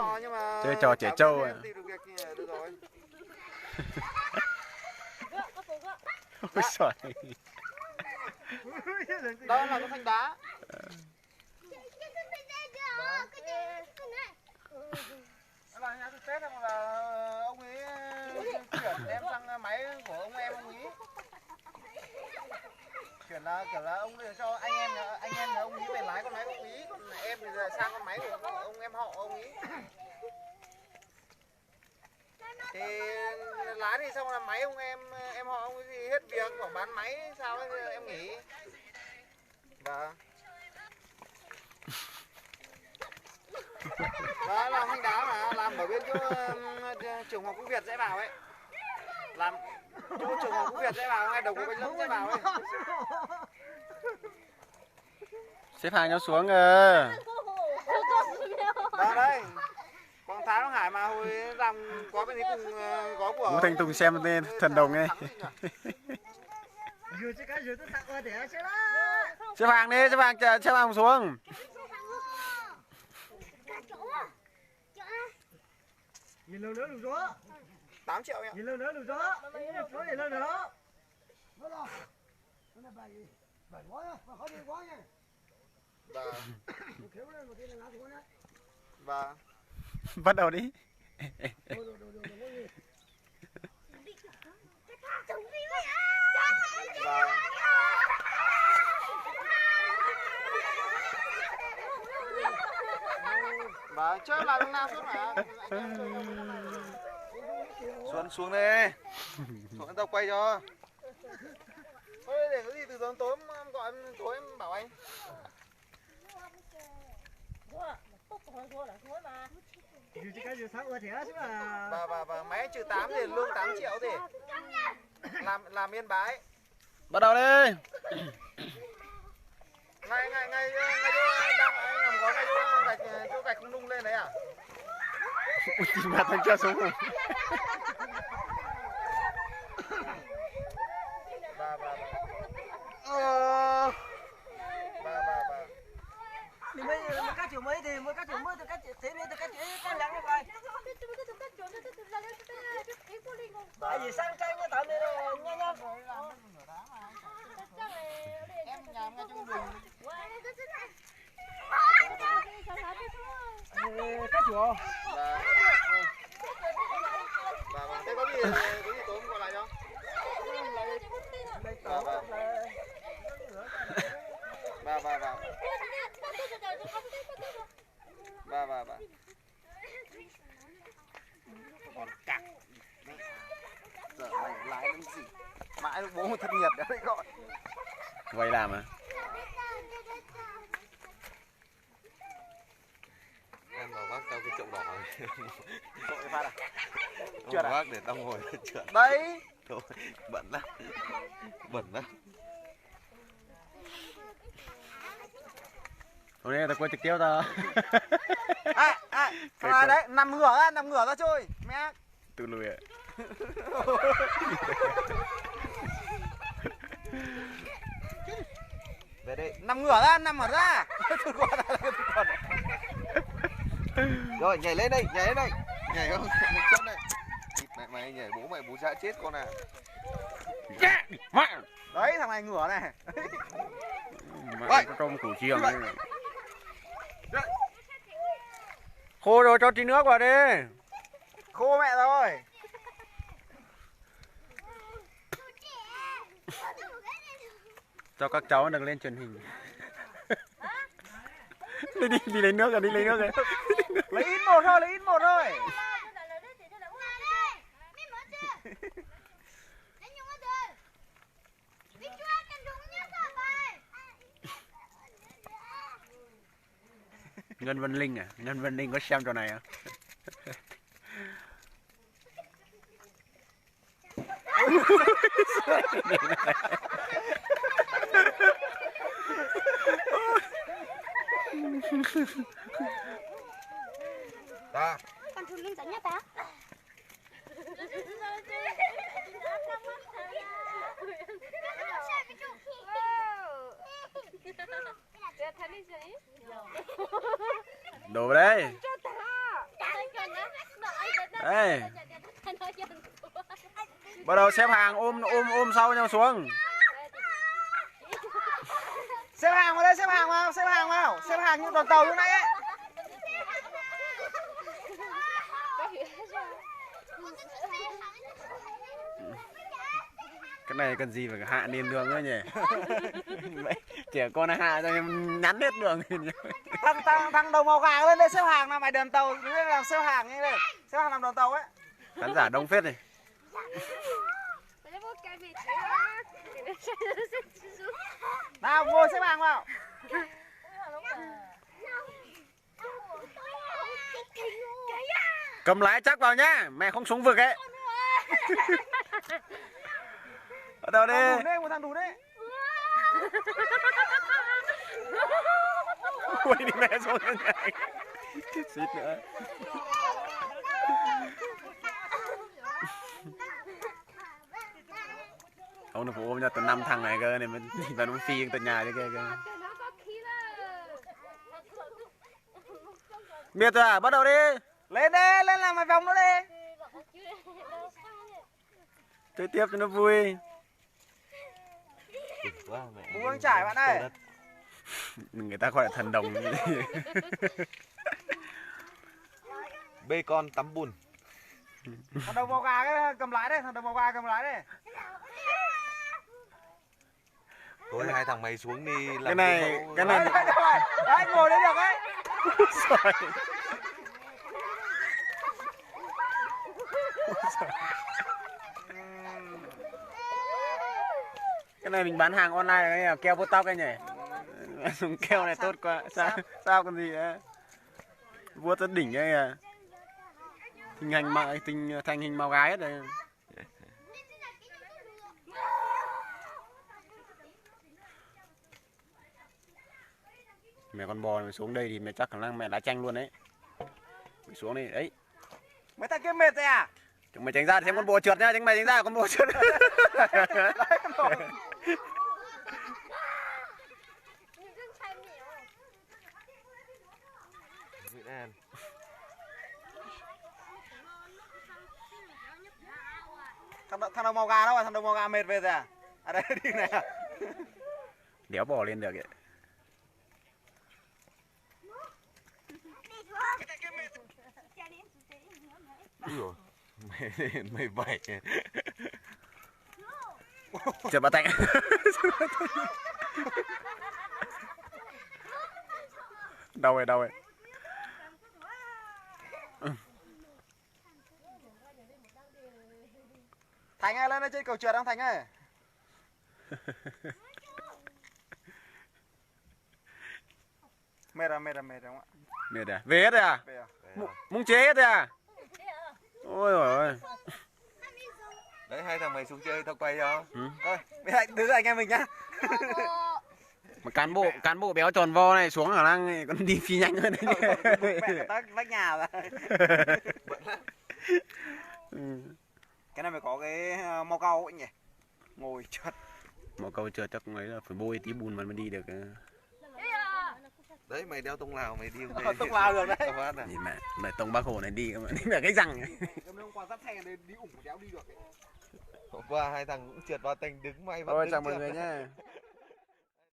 trò nhưng mà chơi trò trẻ trâu à. Được rồi. Ôi giời. Đó là cái thanh đá. Là nhà thực tế rằng là ông ấy chuyển đem sang máy của ông em ông ấy. Chuyển là kiểu là ông cho anh em nhà ông ấy về lái con máy của ông ấy, còn em thì là sang con máy của ông em họ ông ấy. Thì lái thì xong là máy ông em họ ông ấy thì hết việc bảo bán máy sao ấy, em nghỉ. Vâng. Đó làm thanh đá mà làm ở bên chỗ trường Hoàng Quốc Việt dễ vào ấy. Làm chỗ trường Hoàng Quốc Việt dễ vào ngay đầu của Bánh Lẫm dễ vào ấy. Xếp hàng nhau xuống à. Đó đây. Con Thái Long Hải mà hồi làm có bên đấy cùng có của Vũ Thanh Tùng xem tên thần đồng ấy. Xếp hàng đi, xếp hàng xuống. Nhìn lâu nữa lùi gió. 8 triệu ạ. Nhìn lâu nữa lùi gió. Gió nhìn lâu nữa. Vâng. Bắt đầu đi. Vâng, chơi là lúc nào suốt mà. Xuống đi. Xuống tao quay cho. Thôi để cái gì từ giờ tối em gọi em tối em bảo anh. Và máy trừ 8 thì lương 8 triệu thì làm Yên Bái. Bắt đầu đi. Ngay chỗ đang anh làm có ngay chỗ gạch không nung lên đấy à? Ui, mà thằng cha xuống rồi. Bà. Thì mấy các kiểu mấy thì các kiểu mới thì các thế nên thì các lắng như vậy. Tại vì sang tranh nó tạo nên nhanh nhanh. Em nhà ngay trong đường. Các chủ. Bà. Thế có gì tối em gọi lại cho? Bà. Còn cặc. Giờ mày lái đến gì? Mãi lúc bố thất nghiệp đấy gọi. Quay làm à? Em vào vác tao cái chậu đỏ này. Tội phát à? Chưa vác để tao ngồi trượt. Đấy. Thôi, bẩn lắm. Bẩn lắm. Hôm nay tao quay trực tiếp tao. Đấy, nằm ngửa ra chơi. Mẹ. Tự lùi ạ. Về đây, nằm ngửa ra. Rồi, nhảy lên đây. Nhảy không? Một chân này. Mày nhảy bố mày bố dã chết con à. Đấy, thằng này ngửa này. Mày có trong củ chiêng đấy. Khô rồi cho tí nước vào đi. Khô mẹ rồi. Cho các cháu được lên truyền hình. đi lấy nước rồi, đi lấy nước rồi. Lấy ít một thôi. Ngân Vân Linh à? Ngân Vân Linh có xem trò này à? Ta. Con thun lên dẫn nhá ta. Đồ vào đây. Đây. Bắt đầu xếp hàng ôm sau nhau xuống. Xếp hàng vào đây, xếp hàng vào, xếp hàng như đoàn tàu lúc nãy ấy. Cái này cần gì phải hạ niên đường nữa nhỉ? Trẻ con hạ cho em nhắn hết đường. Thằng đầu màu gà lên đây xếp hàng làm mày đoàn tàu, đứng đây làm xếp hàng như đây, xếp hàng làm đoàn tàu ấy. Khán giả đông phết này. Nào ngồi xếp hàng vào. Cầm lái chắc vào nhá, mẹ không xuống vực ấy. Bắt đầu đi. Một thằng đủ đấy. Ui đi mẹ xuống nhà. Xít nữa. Ông nó phụ ôm cho tận 5 thằng này cơ này mình vào nó phi tận nhà cho kia cơ. Biết rồi à, bắt đầu đi. Lên đi, lên làm vài vòng nữa đi. Chơi tiếp cho nó vui. Bố đang trải bạn ơi. Người ta gọi là thần đồng. Bê con tắm bùn. Thằng đầu màu gà cái cầm lái đây, thằng đầu màu gà cầm lái đây. Thôi hai thằng mày xuống đi làm Cái này Đấy, ngồi đấy được đấy. Cái này mình bán hàng online này, keo vuốt tóc cái nhỉ. Dùng keo này tốt quá. Sao còn gì nữa. Vuốt rất đỉnh ấy à. Thành hình màu gái hết rồi. Mẹ con bò này xuống đây thì mẹ chắc khả năng mẹ đá chanh luôn đấy. Mày xuống đi, đấy. Mấy thằng kia mệt rồi à? Chúng mày tránh ra xem con bò trượt nhá, tránh mày tránh ra con bò trượt. Thằng đầu màu gà đâu rồi? Thằng đầu màu gà mệt về rồi à? À đây đi này à? Đéo bò lên được vậy. Mày bậy. Trượt bà tay. Đau rồi. Thành ơi, lên đây chơi cầu trượt không Thành ơi? Mệt không ạ? Mệt à? Về hết rồi à? Về à? Muốn chế hết rồi à? Ôi dồi ôi. Đấy hai thằng mày xuống chơi tao quay cho. Thôi, đứng lại anh em mình nhá. Mà cán bộ béo tròn vo này xuống khả năng còn đi phi nhanh hơn đấy. Mẹ tắt vách nhà rồi. Cái này phải có cái mau cau ấy nhỉ? Ngồi trượt. Một câu trượt chắc ấy là phải bôi tí bùn mà mới đi được. Đấy mày đeo tông Lào mày đi Tông Lào được đấy. Nhìn mẹ tông Bác Hồ này đi mà đi cả cái răng. Hôm qua dắt xe đi ủng đéo đi được ấy. Hôm qua hai thằng cũng trượt vào thành đứng may vẫn Thôi đứng chào mọi trượt. người nhé.